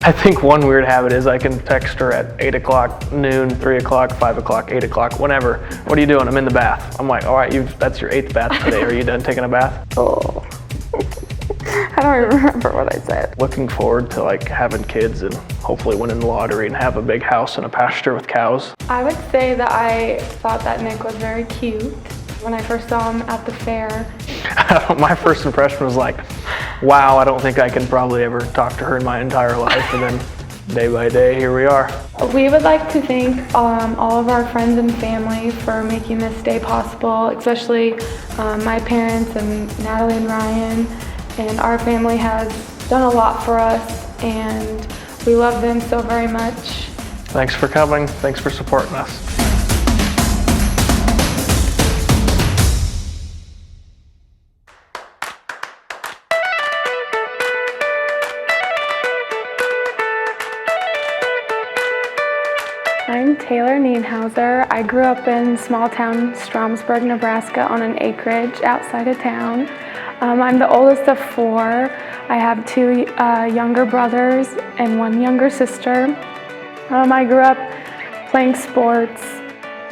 I think one weird habit is I can text her at 8 o'clock, noon, 3 o'clock, 5 o'clock, 8 o'clock, whenever. What are you doing? I'm in the bath. I'm like, all right, that's your 8th bath today. Are you done taking a bath? Oh. I don't even remember what I said. Looking forward to like having kids and hopefully winning the lottery and have a big house and a pasture with cows. I would say that I thought that Nick was very cute when I first saw him at the fair. My first impression was like, wow, I don't think I can probably ever talk to her in my entire life. And then day by day, here we are. We would like to thank all of our friends and family for making this day possible, especially my parents and Natalie and Ryan. And our family has done a lot for us, and we love them so very much. Thanks for coming. Thanks for supporting us. I'm Taylor Nienhauser. I grew up in small town Stromsburg, Nebraska on an acreage outside of town. I'm the oldest of 4. I have 2 younger brothers and 1 younger sister. I grew up playing sports.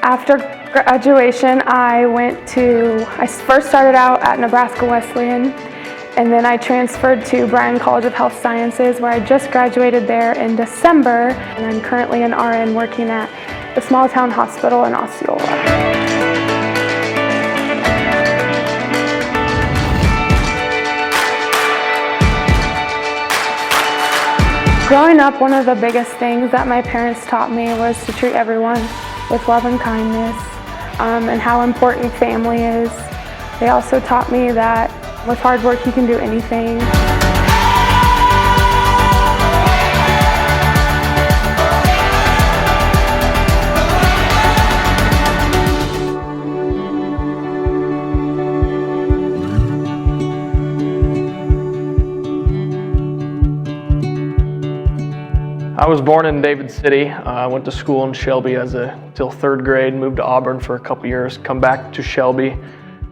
After graduation, I first started out at Nebraska Wesleyan, and then I transferred to Bryan College of Health Sciences, where I just graduated there in December, and I'm currently an RN working at the small town hospital in Osceola. Growing up, one of the biggest things that my parents taught me was to treat everyone with love and kindness, and how important family is. They also taught me that with hard work you can do anything. I was born in David City. I went to school in Shelby till 3rd grade, moved to Auburn for a couple years, come back to Shelby,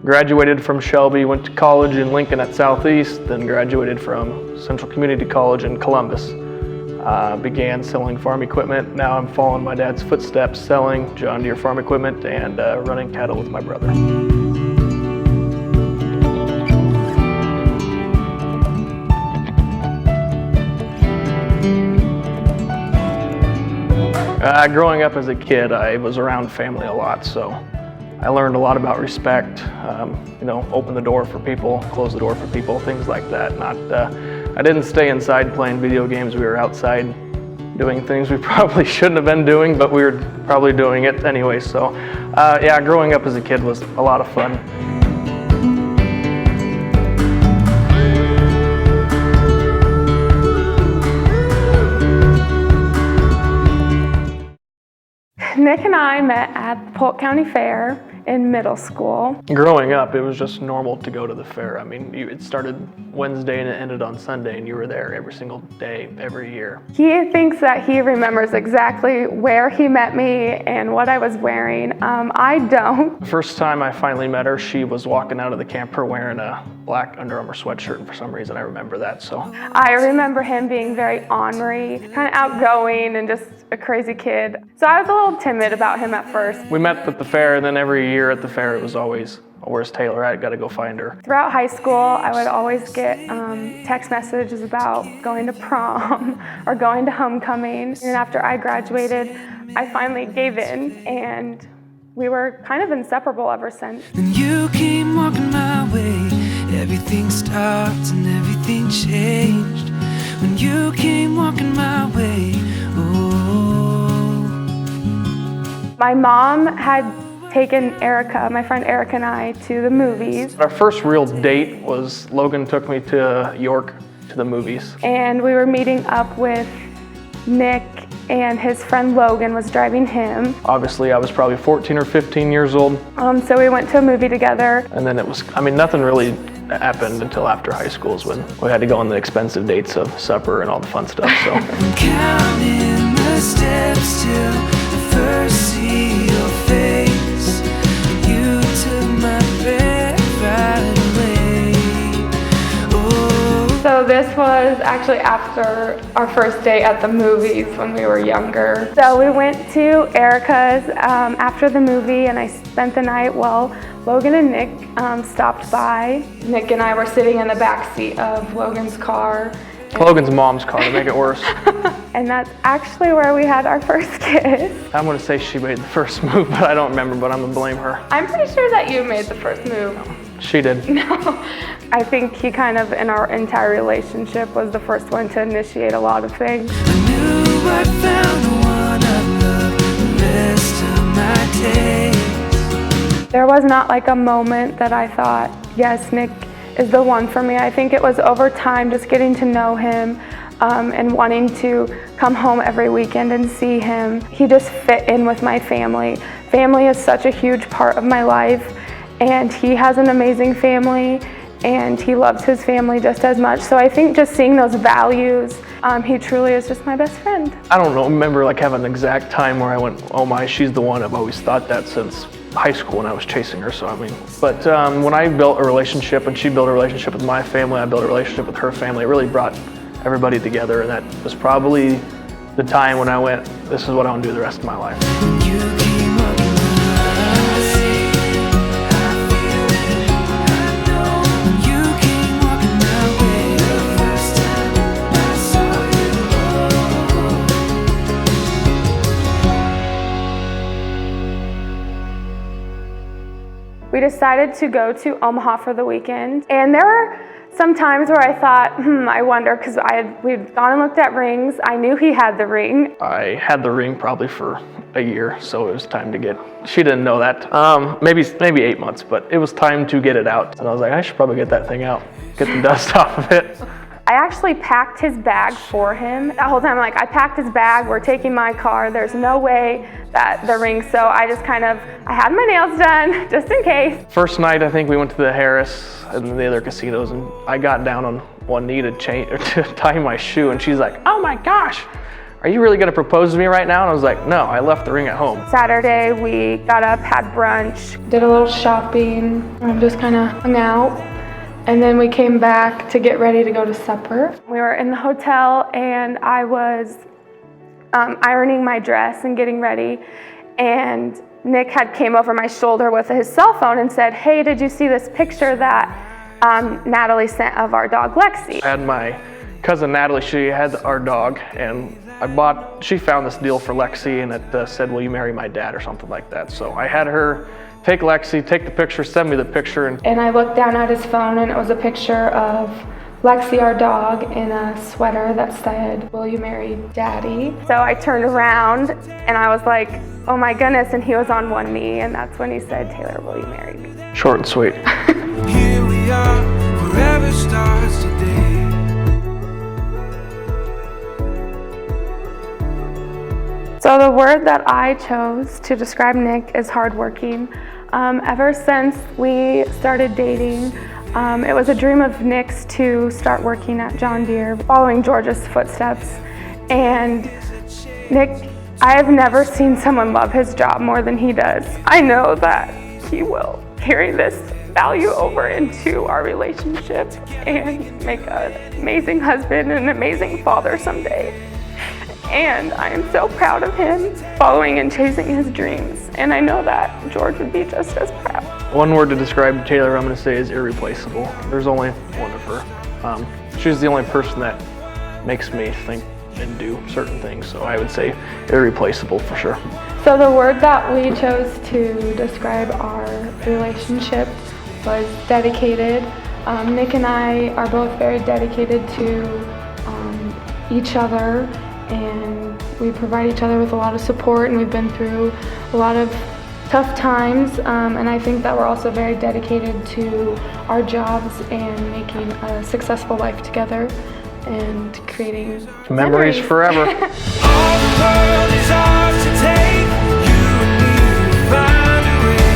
graduated from Shelby, went to college in Lincoln at Southeast, then graduated from Central Community College in Columbus. Began selling farm equipment. Now I'm following my dad's footsteps, selling John Deere farm equipment and running cattle with my brother. Growing up as a kid, I was around family a lot, so I learned a lot about respect, open the door for people, close the door for people, things like that. I didn't stay inside playing video games. We were outside doing things we probably shouldn't have been doing, but we were probably doing it anyway. So yeah, growing up as a kid was a lot of fun. Nick and I met at the Polk County Fair in middle school. Growing up, it was just normal to go to the fair. I mean, it started Wednesday and it ended on Sunday, and you were there every single day, every year. He thinks that he remembers exactly where he met me and what I was wearing. I don't. The first time I finally met her, she was walking out of the camper wearing a black Under Armour sweatshirt, and for some reason I remember that. So I remember him being very ornery, kind of outgoing and just a crazy kid. So I was a little timid about him at first. We met at the fair, and then every year at the fair it was always, where's Taylor at? Gotta go find her. Throughout high school, I would always get text messages about going to prom or going to homecoming. And after I graduated, I finally gave in, and we were kind of inseparable ever since. When you came walking my way, everything stopped and everything changed. When you came walking my way, My mom had taken Erica, my friend Erica, and I to the movies. Our first real date was Logan took me to York to the movies. And we were meeting up with Nick, and his friend Logan was driving him. Obviously, I was probably 14 or 15 years old. So we went to a movie together. And then nothing really happened until after high school is when we had to go on the expensive dates of supper and all the fun stuff. So. I'm counting the steps till I first see your face. You took my breath right away. So this was actually after our first date at the movies when we were younger. So we went to Erica's after the movie, and I spent the night while Logan and Nick stopped by. Nick and I were sitting in the back seat of Logan's car. Logan's mom's car, to make it worse. And that's actually where we had our first kiss. I'm gonna say she made the first move, but I don't remember, but I'm gonna blame her. I'm pretty sure that you made the first move. She did. No. I think he kind of, in our entire relationship, was the first one to initiate a lot of things. I knew I found the one I love the rest of my days. There was not like a moment that I thought, yes, Nick is the one for me. I think it was over time, just getting to know him and wanting to come home every weekend and see him. He just fit in with my family. Family is such a huge part of my life, and he has an amazing family, and he loves his family just as much. So I think just seeing those values, he truly is just my best friend. I don't know, remember like having an exact time where I went, oh my, she's the one. I've always thought that since high school when I was chasing her, so I mean. But when I built a relationship and she built a relationship with my family, I built a relationship with her family. It really brought everybody together, and that was probably the time when I went, this is what I want to do the rest of my life. You came up in my eyes. I feel it, I know. You came walking my way the first time I saw you. We decided to go to Omaha for the weekend, and there were some times where I thought, I wonder, because we'd gone and looked at rings. I knew he had the ring. I had the ring probably for a year, so it was time to get, she didn't know that, maybe 8 months, but it was time to get it out. And I was like, I should probably get that thing out, get the dust off of it. I actually packed his bag for him. That whole time, I packed his bag, we're taking my car, there's no way that the ring, so I just I had my nails done, just in case. First night, I think we went to the Harris and the other casinos, and I got down on one knee to tie my shoe, and she's like, oh my gosh, are you really gonna propose to me right now? And I was like, no, I left the ring at home. Saturday, we got up, had brunch, did a little shopping, and just kind of hung out. And then we came back to get ready to go to supper. We were in the hotel, and I was ironing my dress and getting ready, and Nick had came over my shoulder with his cell phone and said, hey, did you see this picture that Natalie sent of our dog Lexi? I had my cousin Natalie, she had our dog, and she found this deal for Lexi, and it said, will you marry my dad, or something like that. So I had her take Lexi, take the picture, send me the picture. And I looked down at his phone, and it was a picture of Lexi, our dog, in a sweater that said, will you marry daddy? So I turned around, and I was like, oh my goodness, and he was on one knee, and that's when he said, Taylor, will you marry me? Short and sweet. Here we are, forever starts today. So the word that I chose to describe Nick is hardworking. Ever since we started dating, it was a dream of Nick's to start working at John Deere, following George's footsteps. And Nick, I have never seen someone love his job more than he does. I know that he will carry this value over into our relationship and make an amazing husband and an amazing father someday. And I am so proud of him following and chasing his dreams. And I know that George would be just as proud. One word to describe Taylor, I'm going to say, is irreplaceable. There's only one of her. She's the only person that makes me think and do certain things. So I would say irreplaceable for sure. So the word that we chose to describe our relationship was dedicated. Nick and I are both very dedicated to each other, and we provide each other with a lot of support, and we've been through a lot of tough times, and I think that we're also very dedicated to our jobs and making a successful life together and creating memories forever. All the world is ours to take. You and me will find a way.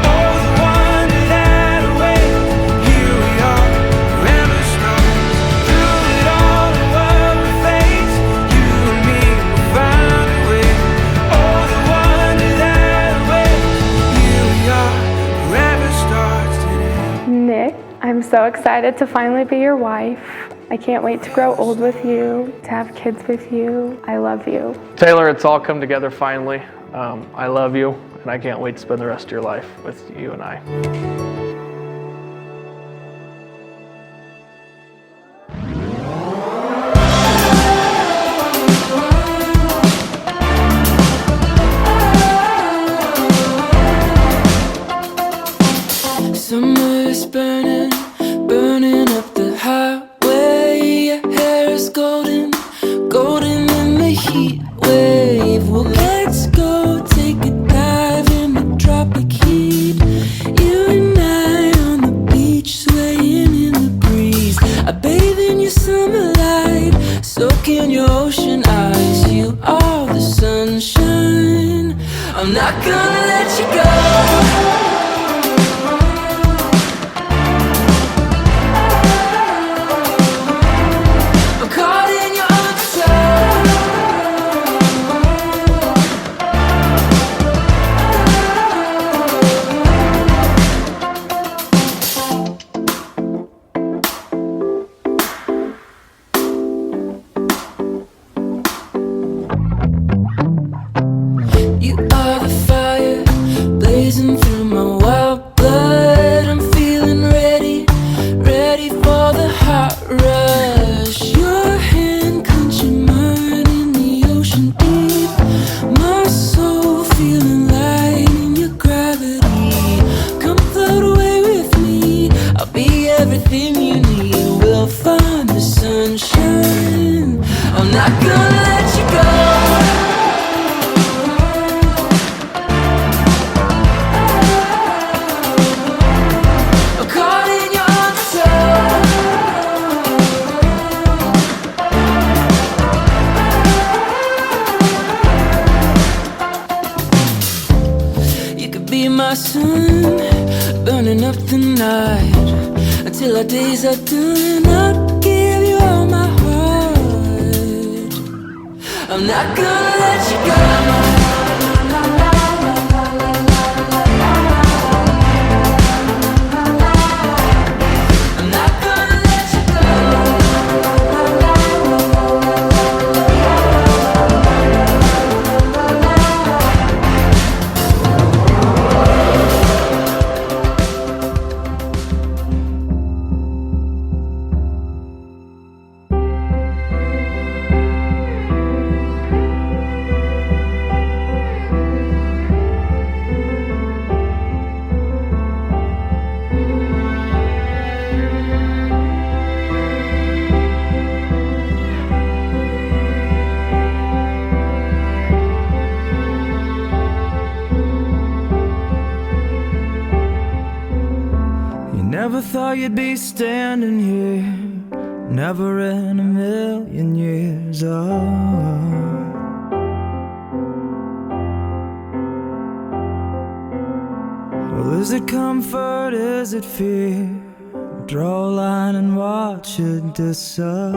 Oh, the wonder that awaits. Here we are, forever stars. Through it all, the world will face. You and me will find a way. Oh, the wonder that awaits. Here we are, forever stars today. Nick, I'm so excited to finally be your wife, I can't wait to grow old with you, to have kids with you. I love you. Taylor, it's all come together finally. I love you, and I can't wait to spend the rest of your life with you and I. Summer is burning, burning up the highway. Your hair is golden, golden in the heat wave. Well, let's go take a dive in the tropic heat. You and I on the beach, swaying in the breeze. I bathe in your summer light, soak in your ocean eyes. You are the sunshine. I'm not gonna let you go. You are the fire blazing through my wild blood. I'm feeling ready, ready for the hot rush. Your hand clenching mine in the ocean deep. My soul feeling light in your gravity. Come float away with me, I'll be everything you need. We'll find the sunshine. I'm not gonna let you go. Be my sun, burning up the night until our days are done. I'll give you all my heart. I'm not gonna let you go. Never thought you'd be standing here, never in a million years. Well, is it comfort, is it fear? Draw a line and watch it disappear.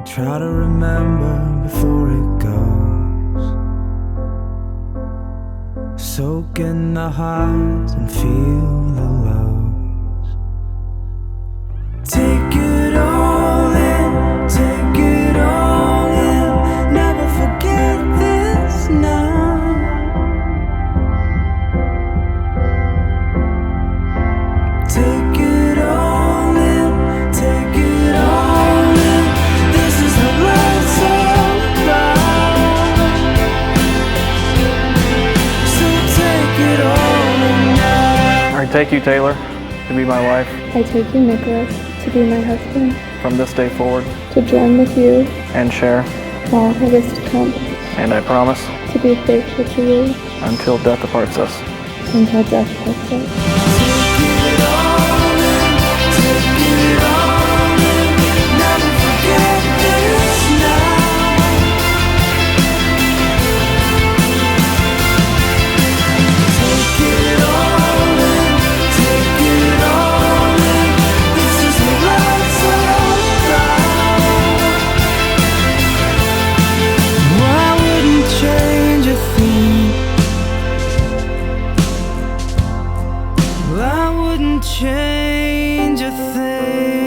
Try to remember before it goes. Soak in the highs and feel the lows. Take it all in, take it all in. Never forget this now. Take it all in, take it all in. This is how life's all about. So take it all in now. I take you, Taylor, to be my wife I take you, Nicholas, to be my husband, from this day forward, to join with you and share, all that is to come, and I promise, to be faithful to you until death aparts us. until death parts us. Change thing.